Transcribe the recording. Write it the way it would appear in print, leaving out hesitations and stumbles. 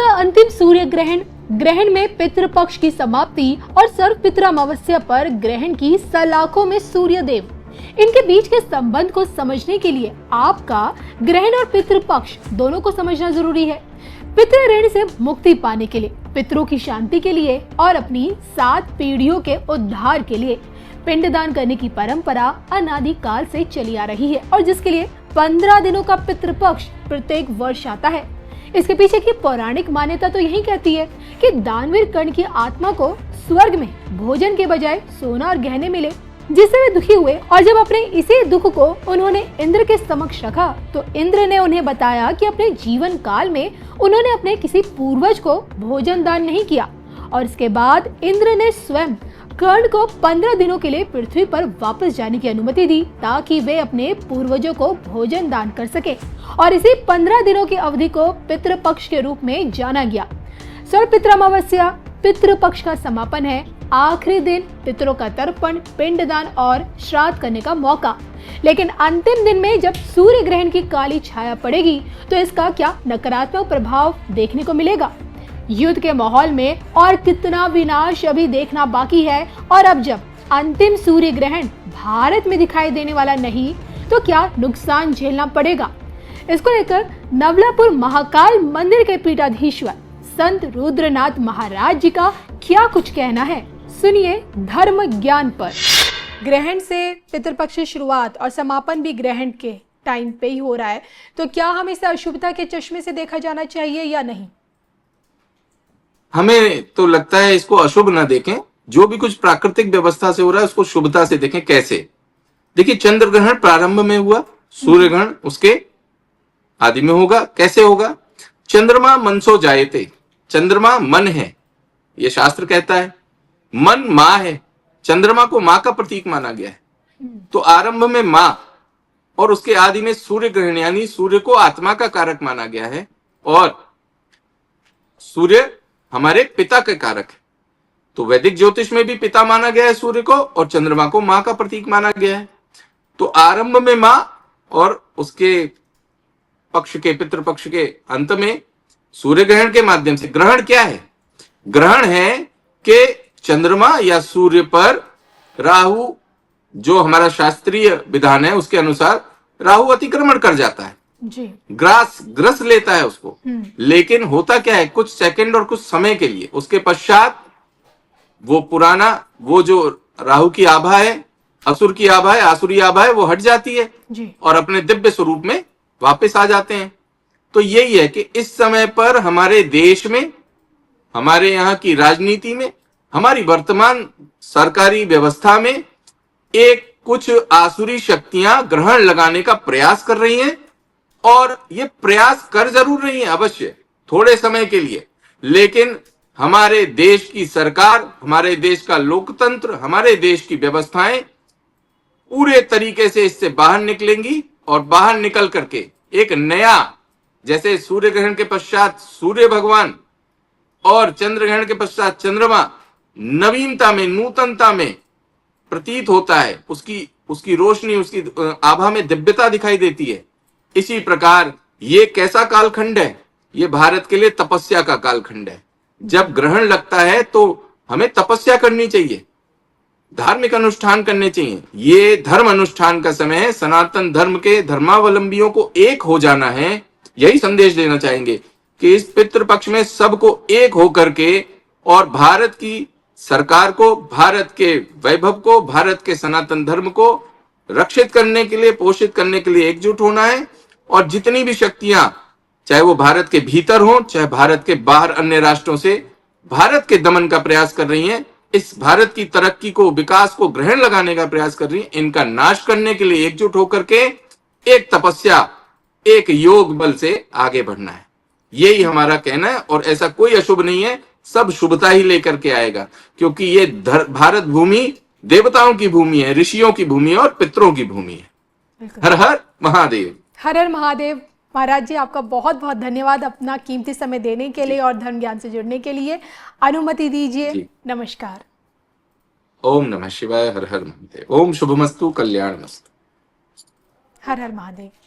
का अंतिम सूर्य ग्रहण में पितृपक्ष की समाप्ति और सर्व पितृ अमावस्या पर ग्रहण की सलाखों में सूर्य देव, इनके बीच के संबंध को समझने के लिए आपका ग्रहण और पितृपक्ष दोनों को समझना जरूरी है। पितृ ऋण से मुक्ति पाने के लिए, पितरों की शांति के लिए और अपनी 7 पीढ़ियों के उद्धार के लिए पिंडदान करने की परंपरा अनादि काल से चली आ रही है और जिसके लिए 15 दिनों का पितृपक्ष प्रत्येक वर्ष आता है। इसके पीछे की पौराणिक मान्यता तो यही कहती है कि दानवीर कर्ण की आत्मा को स्वर्ग में भोजन के बजाय सोना और गहने मिले, जिससे वे दुखी हुए और जब अपने इसी दुख को उन्होंने इंद्र के समक्ष रखा तो इंद्र ने उन्हें बताया कि अपने जीवन काल में उन्होंने अपने किसी पूर्वज को भोजन दान नहीं किया और इसके बाद इंद्र ने स्वयं कर्ण को 15 दिनों के लिए पृथ्वी पर वापस जाने की अनुमति दी ताकि वे अपने पूर्वजों को भोजन दान कर सके और इसी 15 दिनों की अवधि को पितृपक्ष के रूप में जाना गया। सर्व पितृ अमावस्या पितृपक्ष का समापन है, आखिरी दिन पितरों का तर्पण, पिंडदान और श्राद्ध करने का मौका। लेकिन अंतिम दिन में जब सूर्य ग्रहण की काली छाया पड़ेगी तो इसका क्या नकारात्मक प्रभाव देखने को मिलेगा? युद्ध के माहौल में और कितना विनाश अभी देखना बाकी है और अब जब अंतिम सूर्य ग्रहण भारत में दिखाई देने वाला नहीं तो क्या नुकसान झेलना पड़ेगा? इसको लेकर नवलापुर महाकाल मंदिर के पीठाधीश्वर संत रुद्रनाथ महाराज जी का क्या कुछ कहना है, सुनिए धर्म ज्ञान पर। ग्रहण से पितृपक्ष की शुरुआत और समापन भी ग्रहण के टाइम पे ही हो रहा है, तो क्या हम इसे अशुभता के चश्मे से देखा जाना चाहिए या नहीं? हमें तो लगता है इसको अशुभ ना देखें, जो भी कुछ प्राकृतिक व्यवस्था से हो रहा है उसको शुभता से देखें। कैसे? देखिए, चंद्र ग्रहण प्रारंभ में हुआ, सूर्य ग्रहण उसके आदि में होगा। कैसे होगा? चंद्रमा मनसो जायते, चंद्रमा मन है, ये शास्त्र कहता है। मन माँ है, चंद्रमा को माँ का प्रतीक माना गया है। तो आरंभ में माँ और उसके आदि में सूर्य ग्रहण, यानी सूर्य को आत्मा का कारक माना गया है और सूर्य हमारे पिता के कारक है। तो वैदिक ज्योतिष में भी पिता माना गया है सूर्य को और चंद्रमा को माँ का प्रतीक माना गया है। तो आरंभ में माँ और उसके पक्ष के, पितृपक्ष के अंत में सूर्य ग्रहण के माध्यम से। ग्रहण क्या है? ग्रहण है कि चंद्रमा या सूर्य पर राहु, जो हमारा शास्त्रीय विधान है उसके अनुसार राहु अतिक्रमण कर जाता है जी, ग्रस लेता है उसको। लेकिन होता क्या है, कुछ सेकंड और कुछ समय के लिए, उसके पश्चात वो पुराना, वो जो राहु की आभा है, असुर की आभा है, आसुरी आभा है, वो हट जाती है जी। और अपने दिव्य स्वरूप में वापस आ जाते हैं। तो यही है कि इस समय पर हमारे देश में, हमारे यहाँ की राजनीति में, हमारी वर्तमान सरकारी व्यवस्था में एक कुछ आसुरी शक्तियां ग्रहण लगाने का प्रयास कर रही हैं और ये प्रयास कर जरूर रही है अवश्य थोड़े समय के लिए, लेकिन हमारे देश की सरकार, हमारे देश का लोकतंत्र, हमारे देश की व्यवस्थाएं पूरे तरीके से इससे बाहर निकलेंगी और बाहर निकल करके एक नया, जैसे सूर्य ग्रहण के पश्चात सूर्य भगवान और चंद्र ग्रहण के पश्चात चंद्रमा नवीनता में, नूतनता में प्रतीत होता है, उसकी रोशनी, उसकी आभा में दिव्यता दिखाई देती है। इसी प्रकार ये कैसा कालखंड है? ये भारत के लिए तपस्या का कालखंड है। जब ग्रहण लगता है तो हमें तपस्या करनी चाहिए, धार्मिक अनुष्ठान करने चाहिए। ये धर्म अनुष्ठान का समय है, सनातन धर्म के धर्मावलंबियों को एक हो जाना है। यही संदेश देना चाहेंगे कि इस पितृपक्ष में सबको एक होकर के और भारत की सरकार को, भारत के वैभव को, भारत के सनातन धर्म को रक्षित करने के लिए, पोषित करने के लिए एकजुट होना है। और जितनी भी शक्तियां, चाहे वो भारत के भीतर हो, चाहे भारत के बाहर अन्य राष्ट्रों से भारत के दमन का प्रयास कर रही हैं, इस भारत की तरक्की को, विकास को ग्रहण लगाने का प्रयास कर रही हैं, इनका नाश करने के लिए एकजुट होकर के एक तपस्या, एक योग बल से आगे बढ़ना है। यही हमारा कहना है और ऐसा कोई अशुभ नहीं है, सब शुभता ही लेकर के आएगा, क्योंकि ये भारत भूमि देवताओं की भूमि है, ऋषियों की भूमि है और पितरों की भूमि है। हर हर महादेव। हर हर महादेव। महाराज जी, आपका बहुत बहुत धन्यवाद अपना कीमती समय देने के लिए और धर्म ज्ञान से जुड़ने के लिए। अनुमति दीजिए। नमस्कार। ओम नमः शिवाय। हर हर महादेव। ओम शुभमस्तु, कल्याणमस्तु। हर हर महादेव।